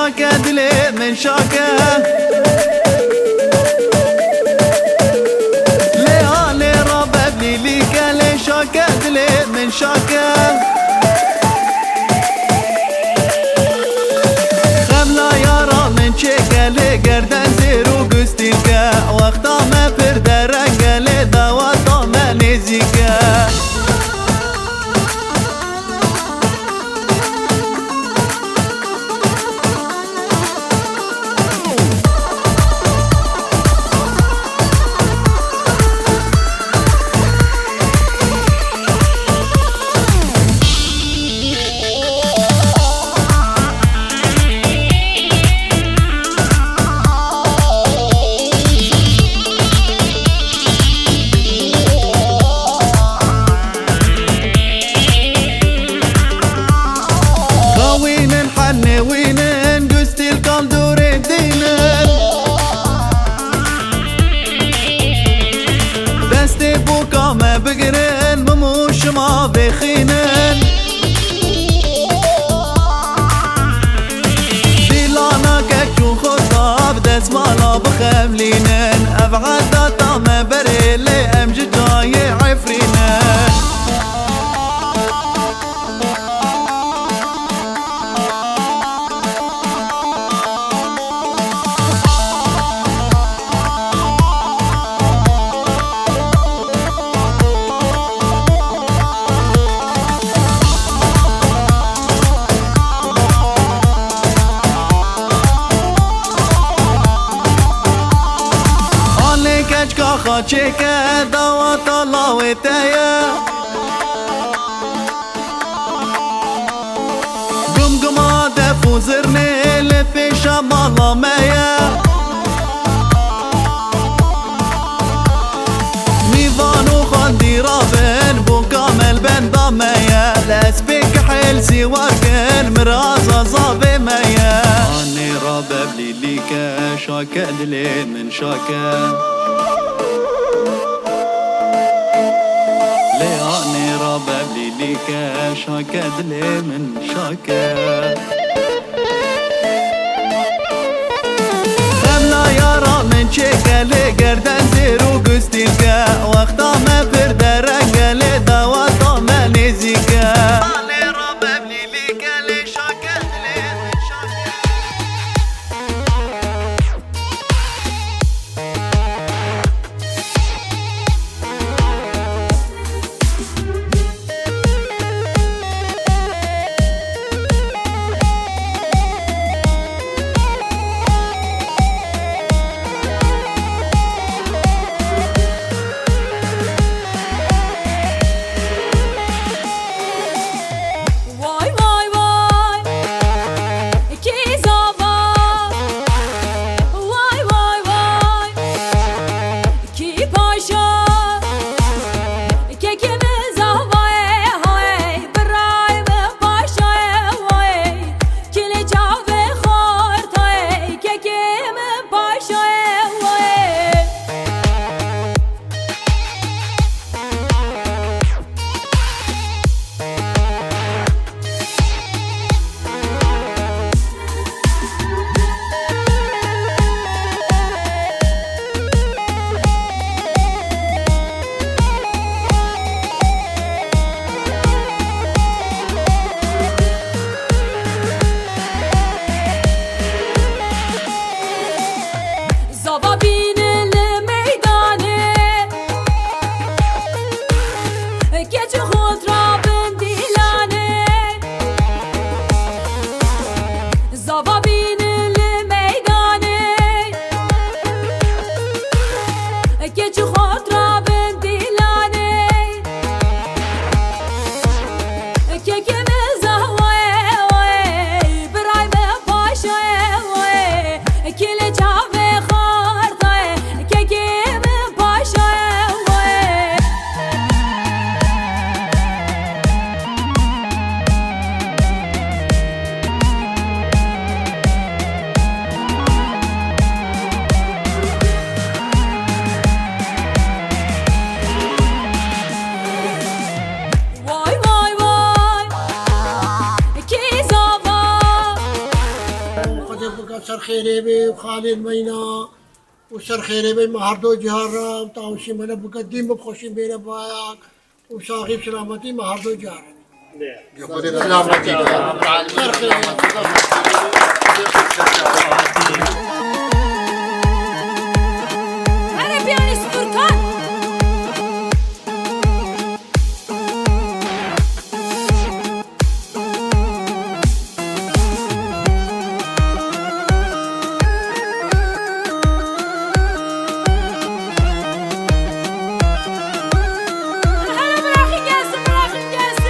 شاكة دلي من شاكة ليالي رباب لي ليكا لي شاكة دلي من شاكة خملا يارا من شيكا لي قردن زيرو قستيكا وقتا ما برده رنگا لي دواتا ما نزيكا وينن قستي القلب دوري دينن دستي بوكا ما بقرن مموش ما بخينن ديلانا كاكو خطاب دس مالا بخملينن ابعد داتا ما بريلي امجد جاي عفرينن خاچه دوات الله وتايا قم دفو زرني لفيش مالا مايا ميفانو خاندي رابن بو كامل بن ضمايا لاسبيك حيل سواركن مرازا صافي مايا اني رابب ليليكا شاكا دلي من شاكا لياني رباب ليليكا شاكا دلي من شاكا خملا يارا من شيكا لي قردن زيرو قستيكا وقتا ما برده رنگا لي دواتا ما نزيكا خیره بی خالد مینا و سر خیره بی مهردو جهارم تاوشی منه بقدیم بخوشی میره باید و صاحب سلامتی مهردو جهارم سر خیره Hadi piyanist Furkan. Hele bırakın gelsin, bırakın gelsin.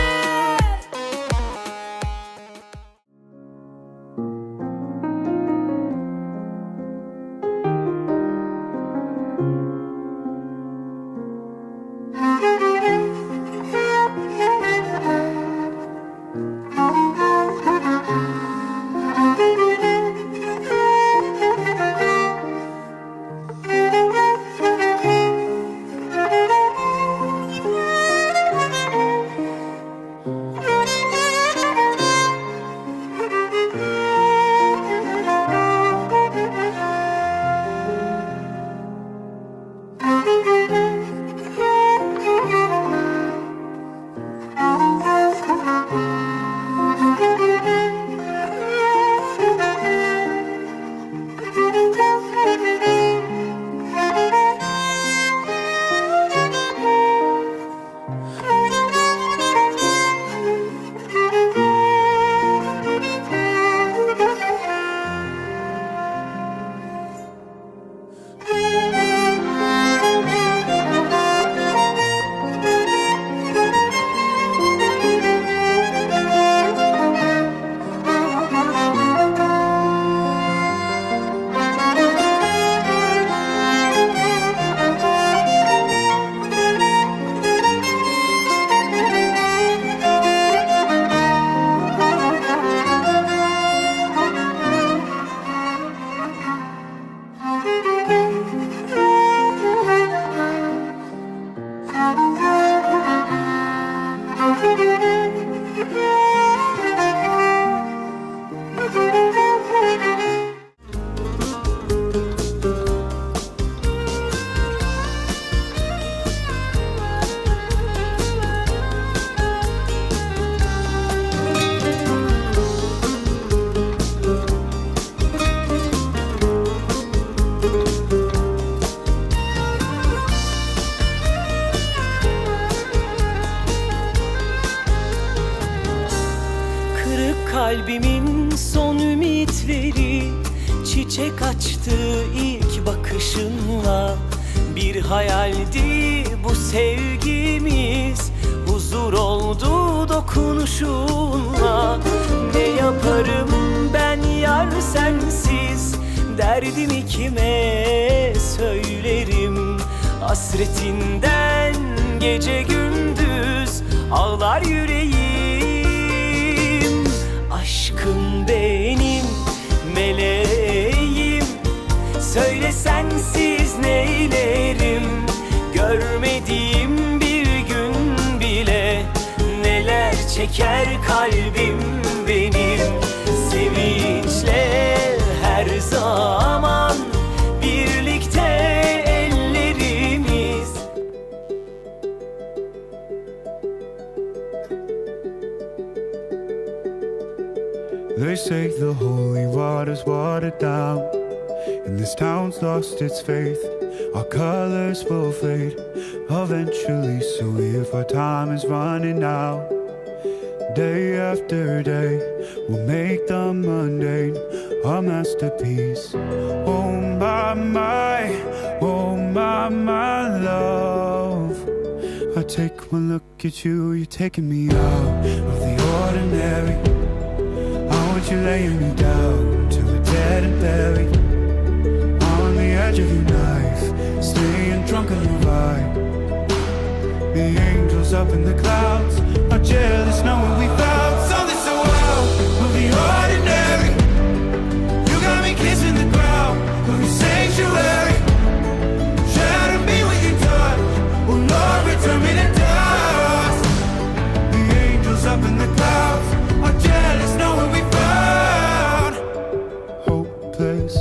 Kırık kalbimin son ümitleri çiçek açtı ilk bakışınla. Bir hayaldi bu sevgimiz, huzur oldu dokunuşunla. Ne yaparım ben yar sensiz, derdimi kime söylerim? Hasretinden gece gündüz ağlar yüreğim. Aşkım benim meleğim, söyle sensiz neylerim? Görmediğim bir gün bile neler çeker kalbim benim. Sevinçle her zaman birlikte ellerimiz. They say the holy water's watered down, and this town's lost its faith. Our colors will fade eventually, so if our time is running out, day after day we'll make the mundane a masterpiece. Oh my, oh my love, I take one look at you, you're taking me out of the ordinary. You laying me down till we're dead and buried on the edge of your knife, staying drunk on your vibe. The angels up in the clouds are jealous knowing we found something so wild of the ordinary. You got me kissing the ground of your sanctuary. Shatter me with your touch, oh Lord, return me to dust. The angels up in the clouds are jealous knowing we found hopeless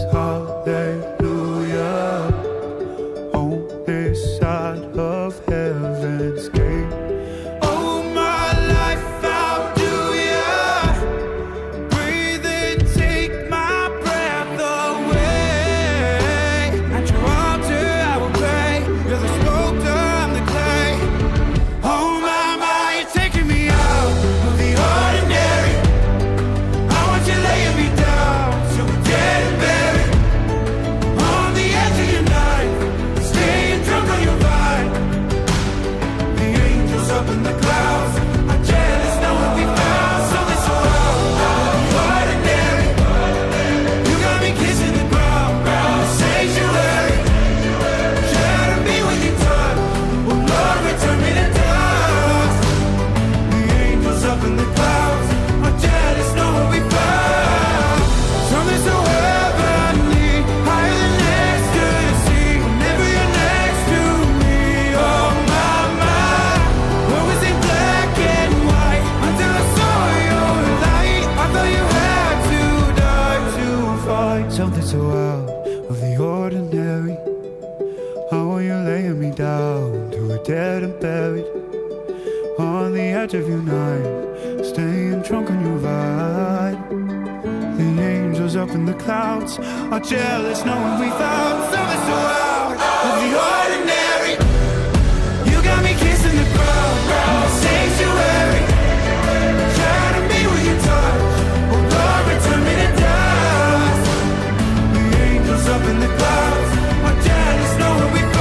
down to a dead and buried on the edge of your night, staying drunk on your ride. The angels up in the clouds are jealous knowing we found something so out of the ordinary. You got me kissing the ground, sanctuary. Shatter me with your touch, oh Lord, return me to dust. The angels up in the clouds are jealous knowing we found.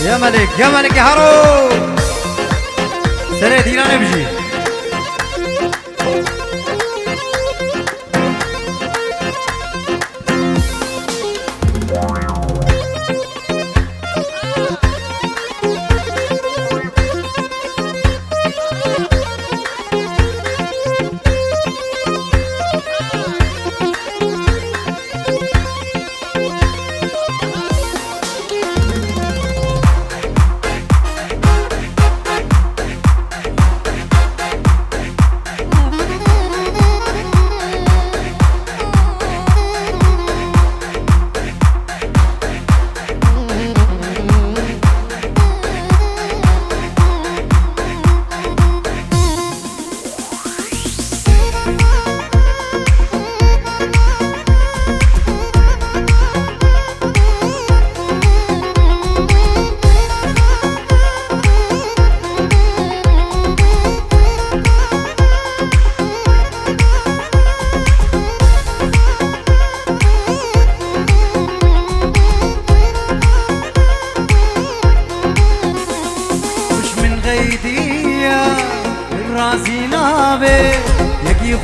يا ملك يا ملك يا هارو سري دينا نبجي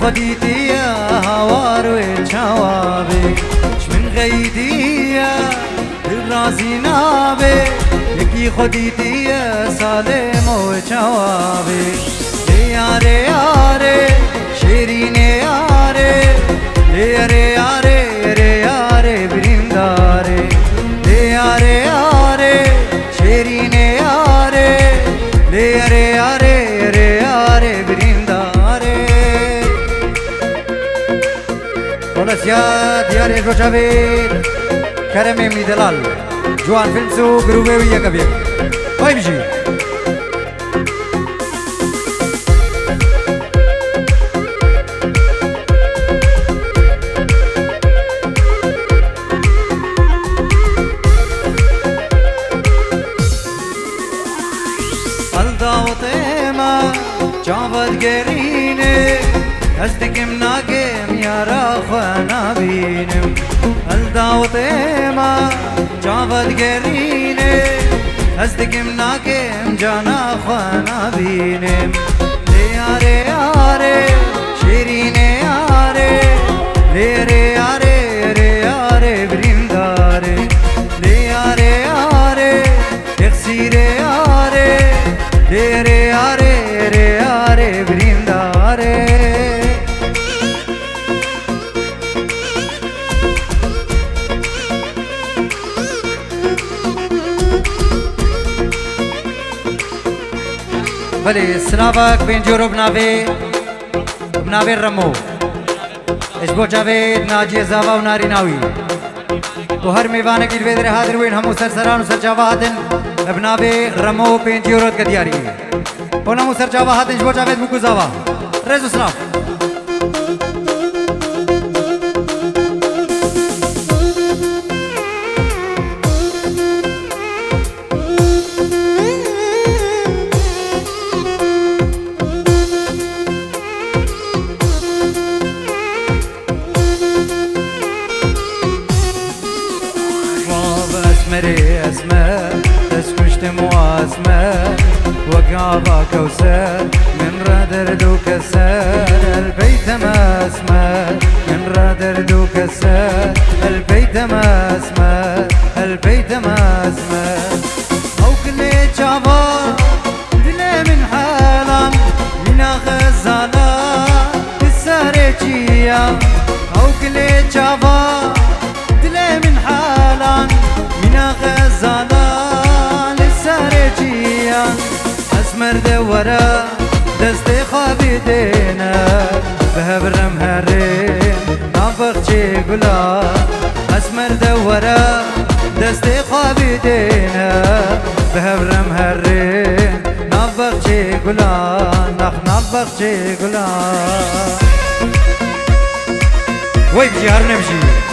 خديتي يا هوار والشوابي من غيدي يا الرازي نابي يكي خديتي يا سالم والشوابي ياري ياري شيرين ياري ياري ياري ياري برينداري ياري ياري شيرين ياري ياري ياري ياري برينداري يا ديار الرجابين كرمي من دلال جوان فيلم سو جروبي ويا كبير باي بيجي الداوتيما جابت جريني أصدقم ناقم يا راخوانا بينم الداوتيما جابت قريني أصدقم ناقم جانا خوانا بينم لياري ياري شيريني ياري ليري ياري ياري برينداري لياري ياري اخسيري ياري ليري ياري ياري برينداري بله سنابك بين جورو بناوي رمو اشبو جاوید ناجی زاوا و ناری ناوی و هر میوانه کی دویدر حاضر وین همو سرسران و سرجاواتن بناوي رمو بين جورو کدیاری و نمو سرجاواتن اشبو جاوید مکو زاوا رزو سناب اسمه تسكشت مواسمه وقعبا كوسر من رادر دو كسر البيت ما اسمه من رادر دو كسر البيت ما اسمه البيت ما اسمه او كل جابا دلي من حالم من غزالا السارجية او كل جابا دلي من حالم من غزالان السارجية أسمر دورا دستي خابي دينا بهبرم هري گلا اسمر دورا دستی خوابی دینا به هبرم هرین نبق چه گلا نبق چه گلا وای بجی هر نبجی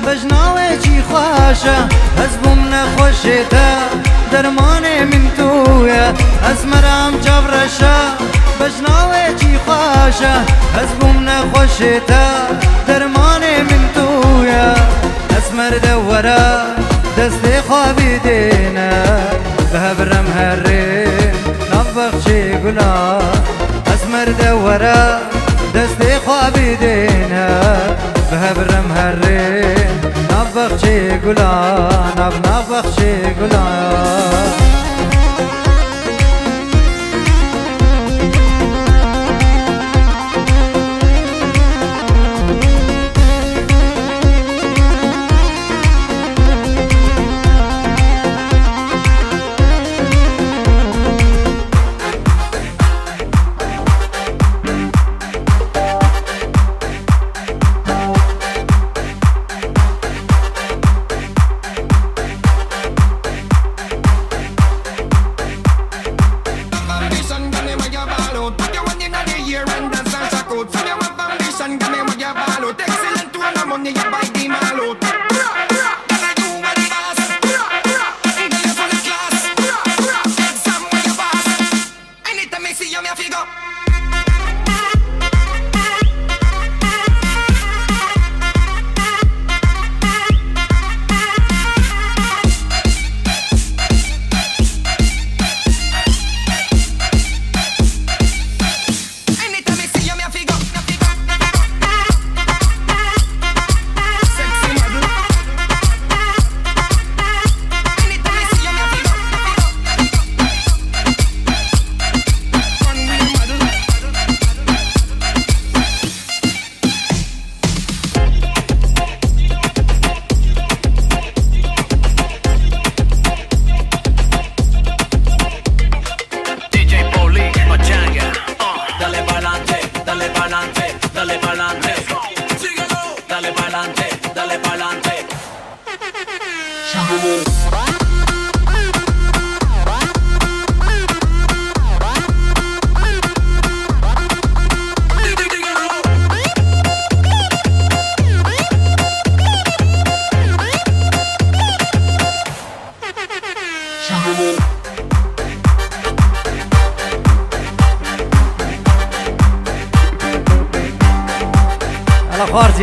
بجناوێکی خواشە هەز بووم نەخۆشێتە دەرمانێ من توویە ئەزمەرام جەبرەشە بەژناوێکی خواشە هەز بووم نەخۆشێتە دەرمانێ من توویە ئەزمەر دەوەرە دەستێ خوابی دێنە بە هەبرەم هەرێن نەبەخچێ گولا ئەزمەر دەوەرە دەستێ خوابی دێنە به هبرم هرین نبخشی گلا نبخشی گلا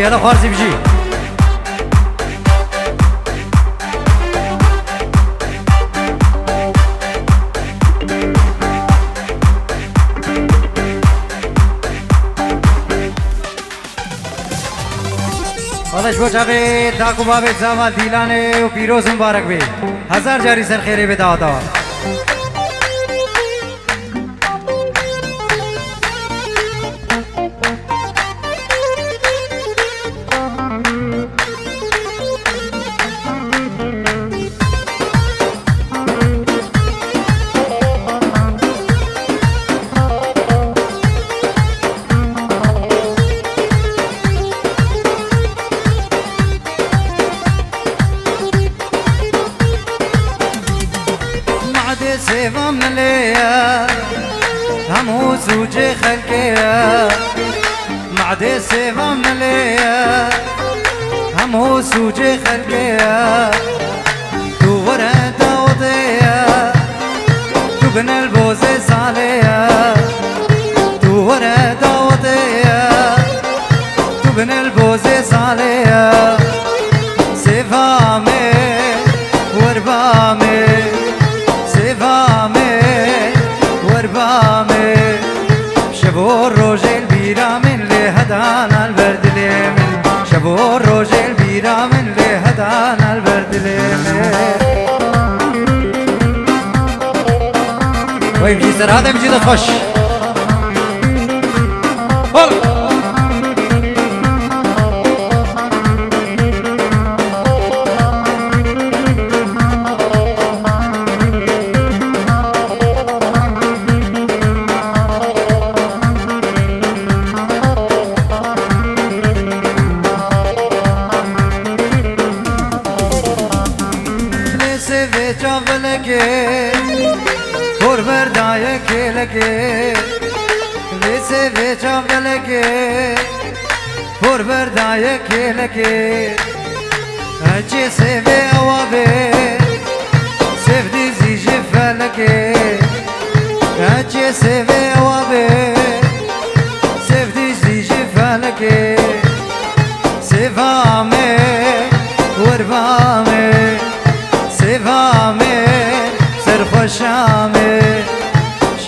هلا خارزي بجي خودش بو جاوید داکو بابید زامال دیلانه و پیروز مبارک بی هزار جاری سر خیره به دادا سیوام نلیا همو زوج خلقیا معده سیوام نلیا همو زوج خلقیا تو ورا داودیا تو بن البوز سالیا تو ورا داودیا تو بن البوز سالیا سیوامه وربامه وربامي شبور روج البيرة من لهدان البلد سر هذا مجيد تخش هلا لسه في جبلك فور بردايك لك اجي سيفي اوابي سيف ديزي جفلك اجي سيفي اوابي سيف ديزي جفلك سيفامي وربامي سيفامي سرخوشامي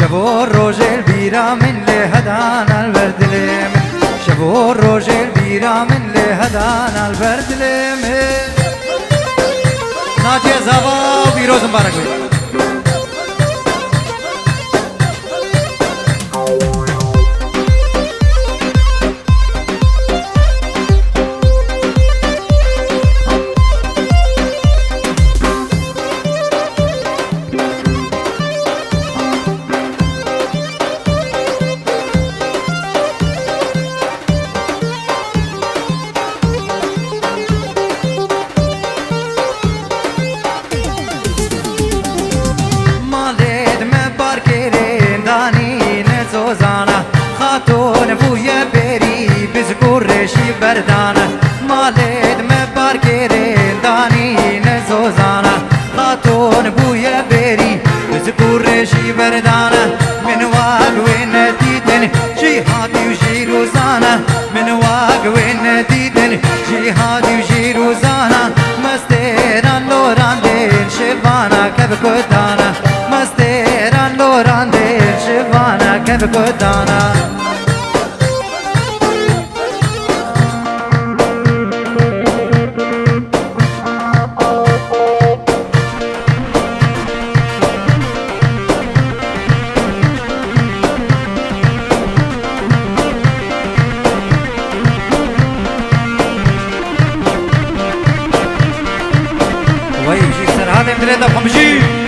شبو الروج البيرة من لهدانا البرد ليمن شبو الروج البيرة من لهدانا البرد ليمن ناجي زابا وبيروز مبارك بي بردانه مالد مبارکرین دانی نزوزانه خاتون بوی بری بزگورشی بردانه من واقوین دیدن جهادی و جیروزانه من واقوین دیدن جهادی و جیروزانه مستیران لوران دین شبانه کب کدانه مستیران لوران دین شبانه کب کدانه هذا من 53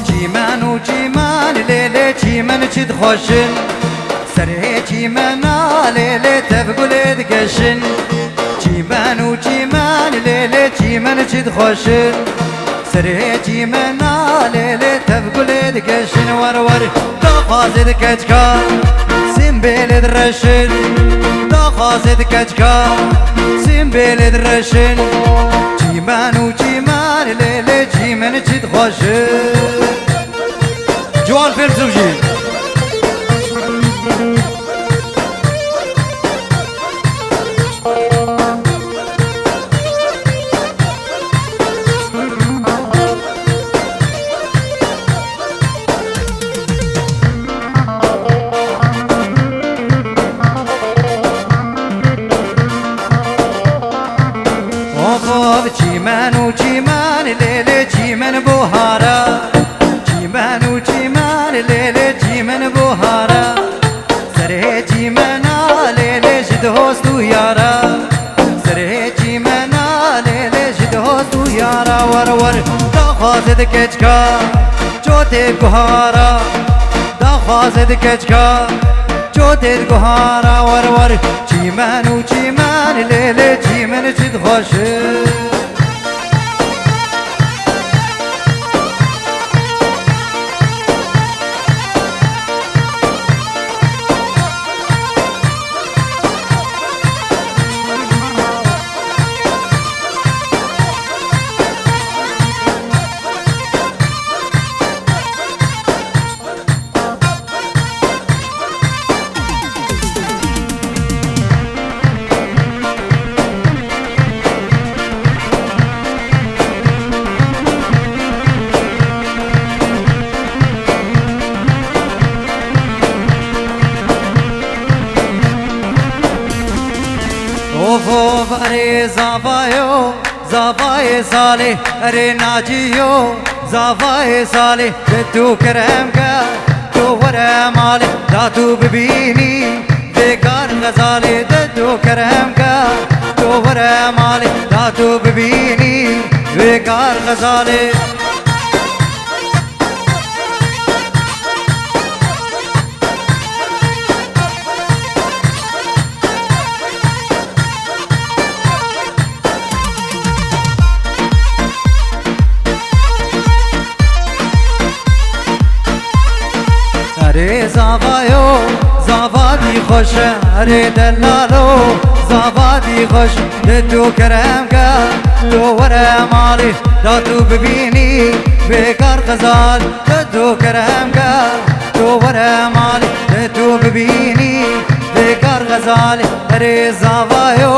جيمان وجيمان ليلة جيمان تشد خوشن سري جيمانا ليلة تبقل دقشن جيمان وجيمان ليلة جيمان تشد خوشن سري جيمانا ليلة تبقل دقشن ورور دخازد كتكا سنبيل درشن دخازد كتكا سنبيل درشن جيمان وجيمان ليلة جيمان تشد خوشن جوان فيلم زوجي جيمان وجيمان ليلة جيمان بوهارا جيمان وجيمان ليلة جيمان بوهارا سره جيمانا ليلة جد هستو يارا سره جيمانا ليلة جد هستو يارا ورور دخازد كچكا جوتي بوهارا دخازد كچكا جوتي بوهارا ورور جيمان وجيمان ليلة جيمان جد خوشه अरे ज़ावायो ज़ावाए साले अरे नाजियो ज़ावाए साले तू करम का तो वरा माले दा तू बबीनी बेकार गजाले तू करम का तो वरा माले दा तू बबीनी बेकार गजाले अरे ज़ावायो ज़ावादी खुश अरे दलालो ज़ावादी खुश तू करम का तो वरा माली दा तू बबीनी बेकार गजाल तू करम का तो वरा माली तू बबीनी बेकार गजाल अरे ज़ावायो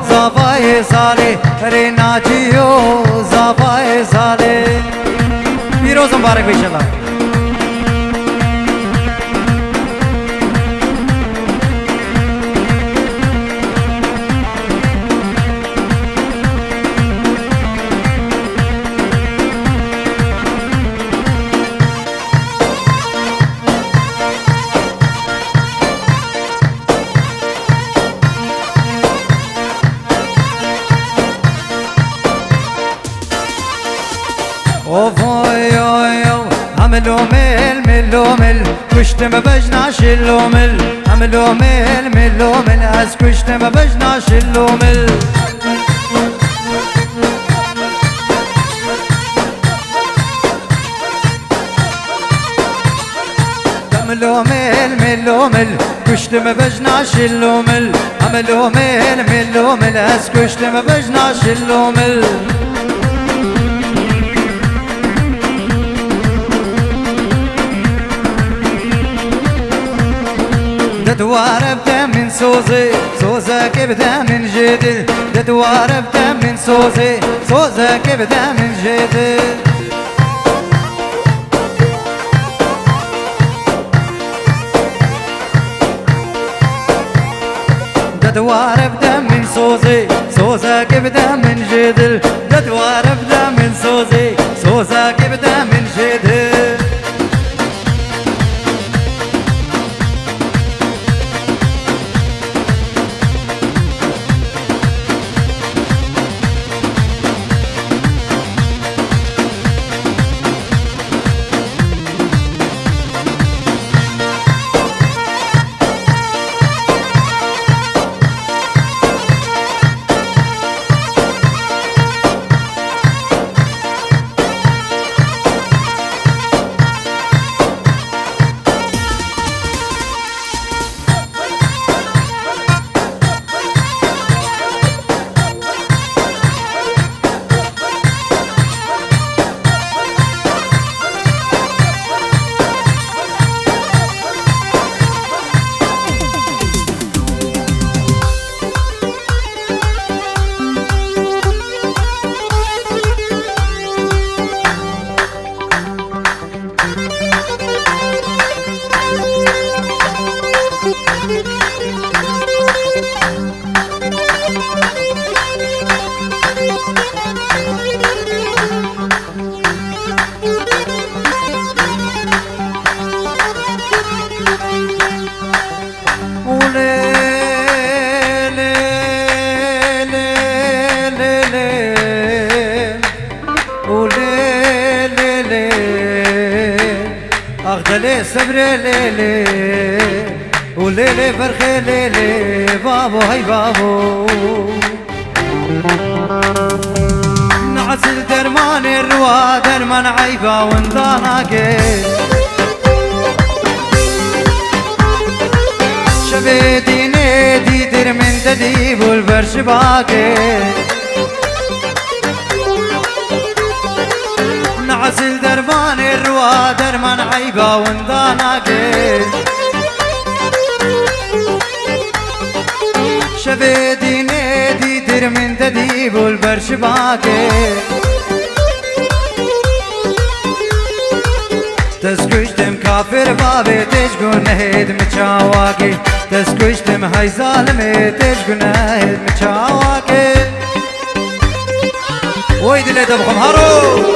ज़ावाए साले अरे नाजियो ज़ावाए साले पीरोज़ मुबारक इंशाअल्लाह عملو مل ملو مل كشت ما بجناش اللو مل عملو مل ملو مل از كشت ما بجناش اللو مل عملو مل ملو مل كشت ما بجناش اللو مل عملو مل ملو مل از كشت ما بجناش اللو مل دوار ابدا من صوزي صوزك ابدا من جدل دوار ابدا من صوزي صوزك ابدا من جدل دوار ابدا من صوزي صوزك ابدا من جدل دوار ابدا من صوزي صوزك ابدا من جدل أغدلي صبري ليلي وليلي فرخي ليلي بابو هاي بابو نعسل درمان الروا درمان عيبا وانضاناكي شبيتي نيدي در من تديب والبرش باكي نعسل درمان الروا درمان عيبا وانضاناكي شبيتي نيدي در من تديب والبرش باكي تسكشتم كافر بابي تشكون نهيد متشاواكي تسكشتم هاي ظالمي تشكون نهيد متشاواكي دلي دبخم هارو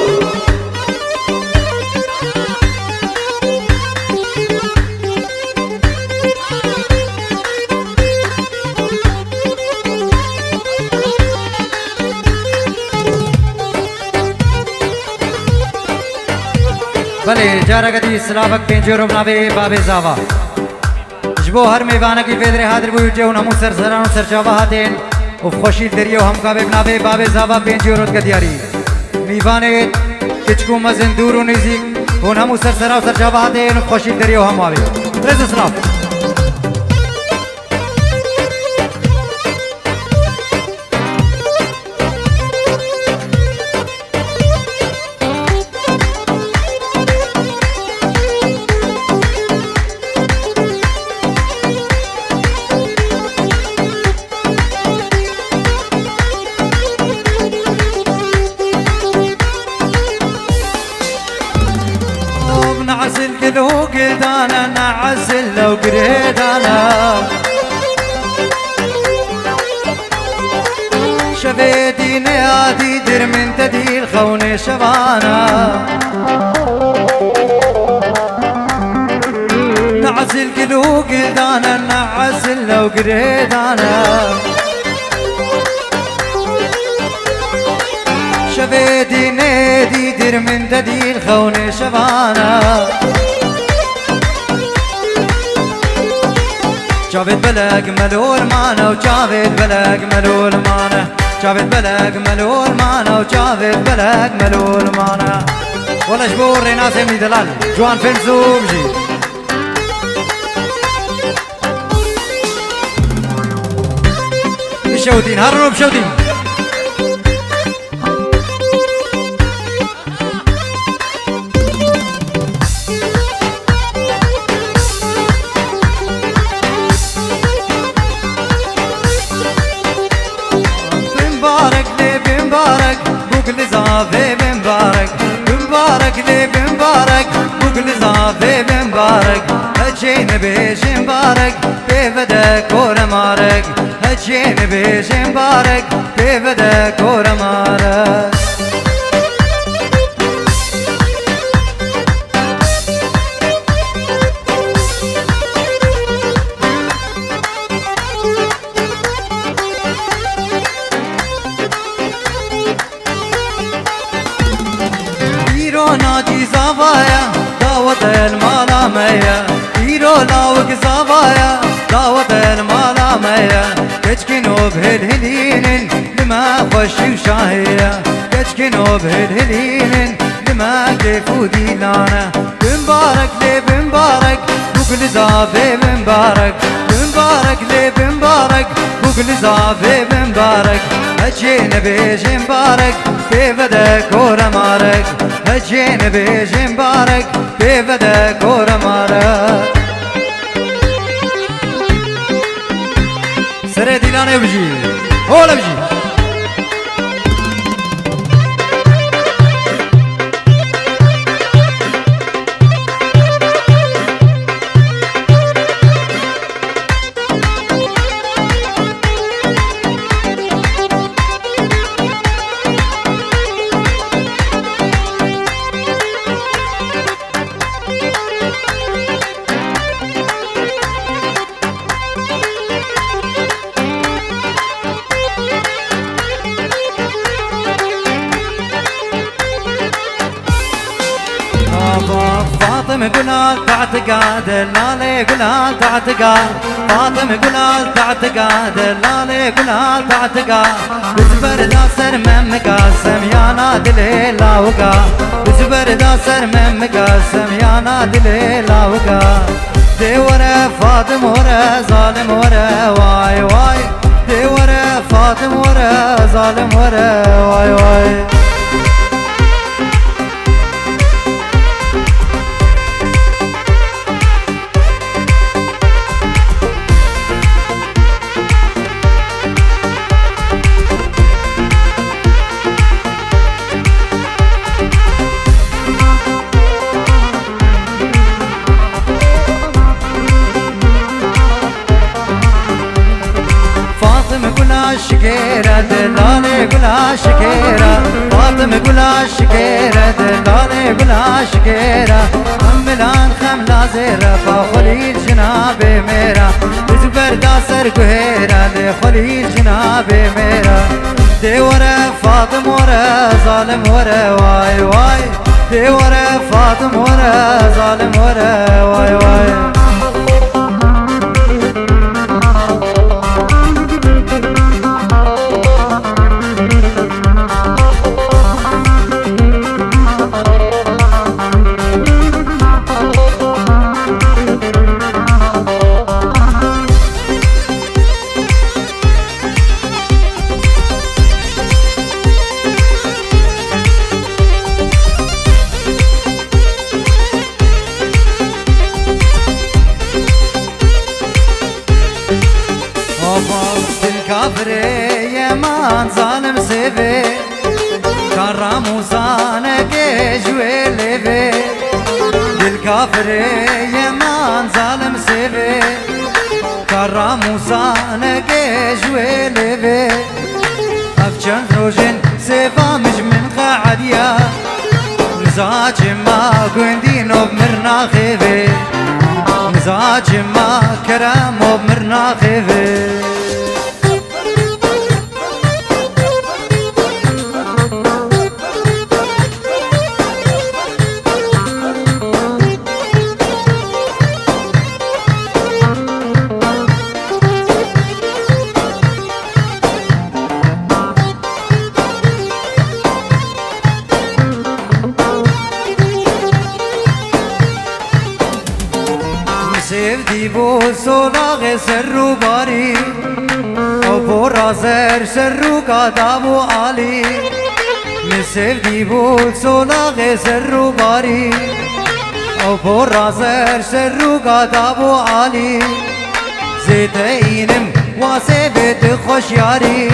بله جارا قدی سلافك پنجورم نابه باب زاوا جبو هر میوانه کی فدر حاضر بو جو نمو سرسران و سرچاوا هاتین و خوشی دریو هم کا بنابه باب زاوا پنجورت قدیاری میوانه کچکو مزن دور و نزدیک و نمو سرسران و سرچاوا هاتین و خوشی دریو هم آوی رز سلاف نعزل كلو قدانا نعزل لو قريدانا شفيتي نادي در من تدي الخون شبانا نعزل كلو قدانا نعزل لو قريدانا شفيتي نادي در من تدي الخون شبانا جابت بلق ملول مانا وجابت بلق ملول مانا جابت بلق ملول مانا وجابت بلق ملول مانا ولا جبور ناس من دلال جوان فيلم زوبجي بشوتين هرب بشوتين زافي بمبارك بمبارك لي بمبارك بقول زافي بمبارك هجين بيش مبارك بفدك ورمارك هجين بيش مبارك بفدك ورمارك ناجي زوايا دعوة المالا ميا إيرو لاوك زوايا دعوة المالا ميا كجكنو بهالهلين لما خوشي وشاهية كجكنو بهالهلين لما كيفو ديلانا بمبارك لي بمبارك بقول زافي بمبارك بمبارك لي بمبارك بقول زافي بمبارك هجين بيش مبارك بفدك ورمارك هجين بيش مبارك بفدك ورمارك سري ديلاني بجي هولا بجي فاطمة قلال تعتقاد اللالي قلال تعتقاد فاطمة قلال تعتقاد اللالي قلال تعتقاد بزبر داسر من مقاسم يا نادلي لا وقا بزبر داسر من مقاسم يا نادلي لا وقا دي ورا فاطم ورا ظالم ورا واي واي دي ورا فاطم ورا ظالم ورا واي واي شكيرة دلالي قولها شكيرة فاطمة قولها شكيرة دلالي قولها شكيرة أملان خملا زيرة فخليل جنابي ميرا بزبر داسر قهيرة لخليل جنابي ميرا دي ورا فاطم ورا ظالم ورا واي واي دي ورا فاطم ورا ظالم ورا واي واي الكافري يمان ظالم سيفي كرم وصانك جويلي في الكافري يمان ظالم سيفي كرم وصانك جويلي في أفجن روجن سيفا مش من قاعديا مزاج ما قندينو بمرنا خيفي مزاج ما كرامو بمرنا خيفي سيفديبو سولاغ سرو باري او بورا زر سرو قادابو علي سيفديبو سولاغ سرو باري او بورا زر سرو قادابو علي زيتينم واسبت خوش ياري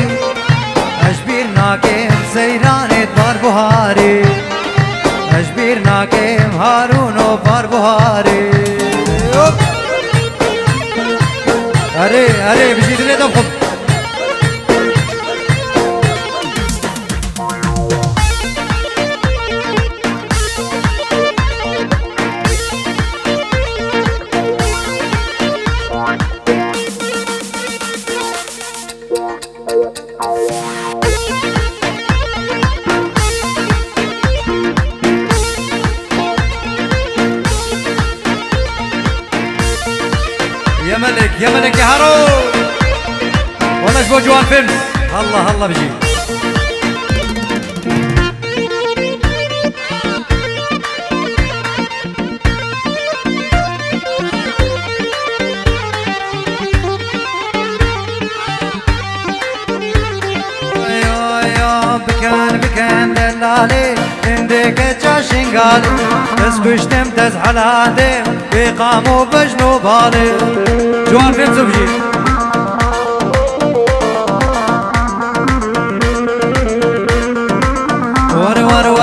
اشبير ناكم سيرانت بار بوهاري اشبير ناكم هارونو بار بوهاري أري أري بجيت لي دمخم يا ملك يا ملك يا هارون والله شبو جوان فيلم الله الله بجي بكان بكان دلالي عندك جاشنقالي تسكشتم تزحل عادي بيقاموا بجنو بالي جوان فيلم زبجي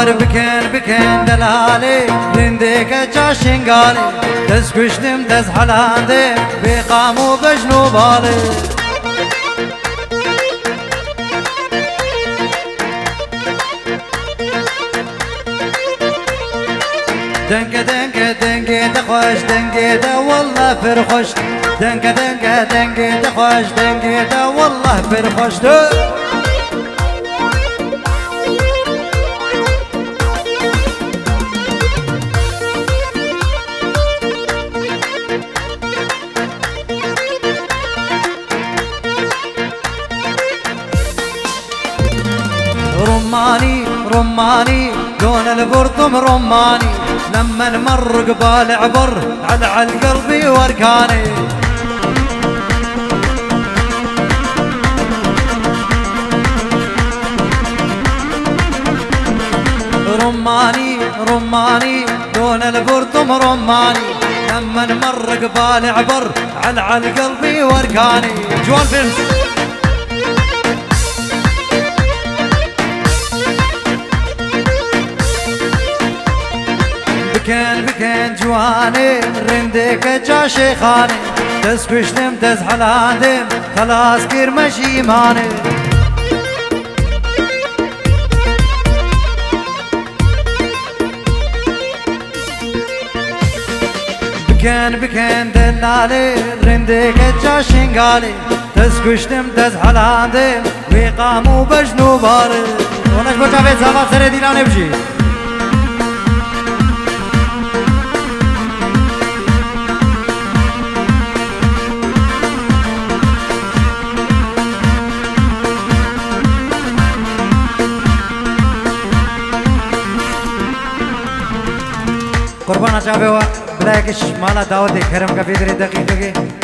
ور بكان بكان دلالي عندك جاشنقالي تسكشتم تزحل عادي بيقاموا بجنو بالي دنكة دنكة دنكة دخوش دنكة والله فرخش دنكة دنكة دنكة دخوش دنكة والله فرخش رماني رماني دون البرطم رماني لما نمر قبال عبر على القلب واركاني رماني رماني دون البرطم رماني لما نمر قبال عبر على القلب واركاني جوان فيلم بكان بكان جواني رندك جا شيخاني دست کشتم دست حلاندم خلاص کرمش ایمانه بکن دلاله رنده که جا شنگاله دست کشتم دست حلاندم وی قامو بجنو باره اونش با جاوید زباب سر دیلانه بشی قربان جاوید بلاکش مالا داود کرم کا بیدری دقیقه